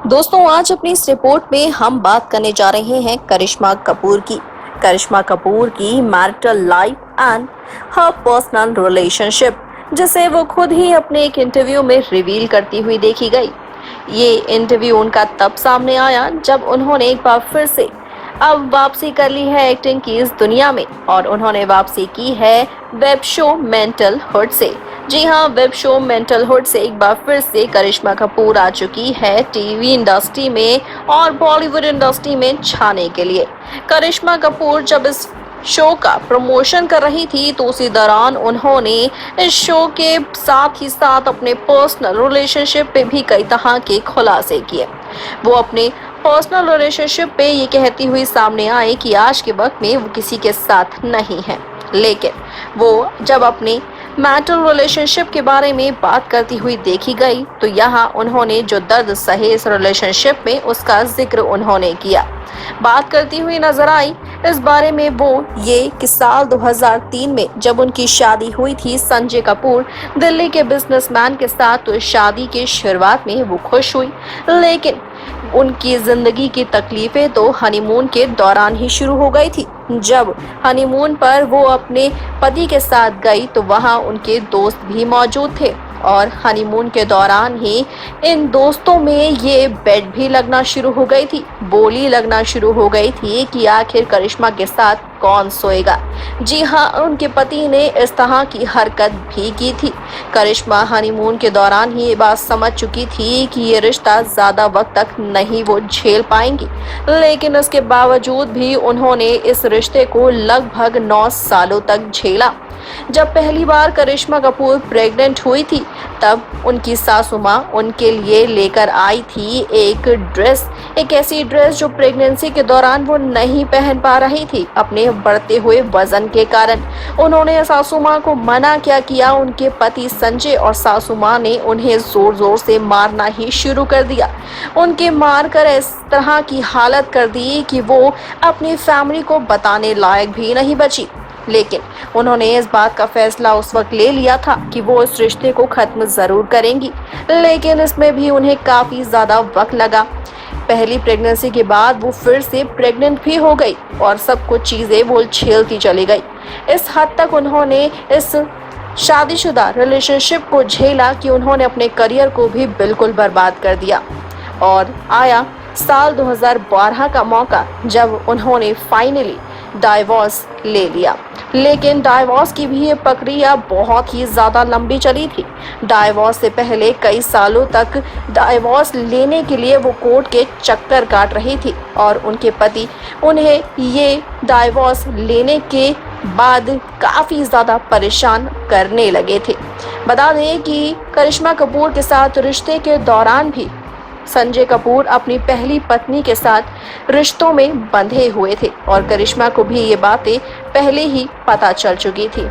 दोस्तों, आज अपनी इस रिपोर्ट में हम बात करने जा रहे हैं करिश्मा कपूर की। करिश्मा कपूर की marital life and her personal relationship, जिसे वो खुद ही अपने एक इंटरव्यू में रिवील करती हुई देखी गई। ये इंटरव्यू उनका तब सामने आया जब उन्होंने एक बार फिर से अब वापसी कर ली है एक्टिंग की इस दुनिया में, और उन्होंने वापसी की है वेब शो मेंटल हुड से। जी हाँ, वेब शो मेंटल हुड से एक बार फिर से करिश्मा कपूर आ चुकी है टीवी इंडस्ट्री में और बॉलीवुड इंडस्ट्री में छाने के लिए। करिश्मा कपूर जब इस शो का प्रमोशन कर रही थी तो उसी दौरान उन्होंने इस शो के साथ ही साथ अपने पर्सनल रिलेशनशिप पे भी कई तरह के खुलासे किए। वो अपने पर्सनल रिलेशनशिप पे ये कहती हुई सामने आई कि आज के वक्त में वो किसी के साथ नहीं है, लेकिन वो जब अपने मैरिटल रिलेशनशिप के बारे में बात करती हुई देखी गई तो यहाँ उन्होंने जो दर्द सहे इस रिलेशनशिप में उसका जिक्र उन्होंने किया। बात करती हुई नजर आई इस बारे में वो ये कि साल 2003 में जब उनकी शादी हुई थी संजय कपूर दिल्ली के बिजनेसमैन के साथ, तो इस शादी की शुरुआत में वो खुश हुई, लेकिन उनकी जिंदगी की तकलीफें तो हनीमून के दौरान ही शुरू हो गई थी। जब हनीमून पर वो अपने पति के साथ गई तो वहां उनके दोस्त भी मौजूद थे, और हनीमून के दौरान ही इन दोस्तों में ये बेट भी लगना शुरू हो गई थी, बोली लगना शुरू हो गई थी कि आखिर करिश्मा के साथ कौन सोएगा। जी हाँ, उनके पति ने इस तरह की हरकत भी की थी। करिश्मा हनीमून के दौरान ही ये बात समझ चुकी थी कि ये रिश्ता ज्यादा वक्त तक नहीं वो झेल पाएंगी, लेकिन उसके बावजूद भी उन्होंने इस रिश्ते को लगभग 9 सालों तक झेला। जब पहली बार करिश्मा कपूर प्रेग्नेंट हुई थी तब उनकी सासू माँ उनके लिए लेकर आई थी एक ड्रेस, एक ऐसी ड्रेस जो प्रेगनेंसी के दौरान वो नहीं पहन पा रही थी अपने बढ़ते हुए वजन के कारण। उन्होंने सासू माँ को मना क्या किया, उनके पति संजय और सासू माँ ने उन्हें जोर जोर से मारना ही शुरू कर दिया। उनके मार कर इस तरह की हालत कर दी कि वो अपनी फैमिली को बताने लायक भी नहीं बची। लेकिन उन्होंने इस बात का फैसला उस वक्त ले लिया था कि वो इस रिश्ते को खत्म जरूर करेंगी, लेकिन इसमें भी उन्हें काफी ज्यादा वक्त लगा। पहली प्रेगनेंसी के बाद वो फिर से प्रेग्नेंट भी हो गई और सब कुछ चीजें वो झेलती चली गई। इस हद तक उन्होंने इस शादीशुदा रिलेशनशिप को झेला कि उन्होंने अपने करियर को भी बिल्कुल बर्बाद कर दिया। और आया साल 2012 का मौका जब उन्होंने फाइनली डाइवोर्स ले लिया, लेकिन डाइवोर्स की भी ये प्रक्रिया बहुत ही ज़्यादा लंबी चली थी। डाइवोर्स से पहले कई सालों तक डाइवोर्स लेने के लिए वो कोर्ट के चक्कर काट रही थी, और उनके पति उन्हें ये डाइवोर्स लेने के बाद काफ़ी ज़्यादा परेशान करने लगे थे। बता दें कि करिश्मा कपूर के साथ रिश्ते के दौरान भी संजय कपूर अपनी पहली पत्नी के साथ रिश्तों में बंधे हुए थे, और करिश्मा को भी ये बातें पहले ही पता चल चुकी थी।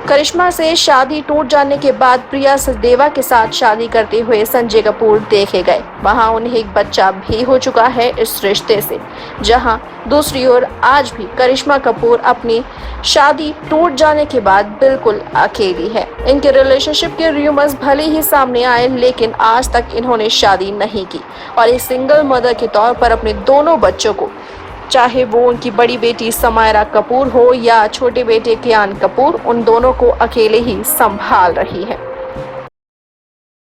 करिश्मा से शादी टूट जाने के बाद प्रिया सचदेवा के साथ शादी करते हुए संजय कपूर देखे गए। वहां उन्हें एक बच्चा भी हो चुका है इस रिश्ते से। जहां दूसरी ओर आज भी करिश्मा कपूर अपनी शादी टूट जाने के बाद बिल्कुल अकेली है। इनके रिलेशनशिप के रूमर्स भले ही सामने आए, लेकिन आज तक इन्होंने शादी नहीं की, और एक सिंगल मदर के तौर पर अपने दोनों बच्चों को, चाहे वो उनकी बड़ी बेटी समायरा कपूर हो या छोटे बेटे कियान कपूर, उन दोनों को अकेले ही संभाल रही है।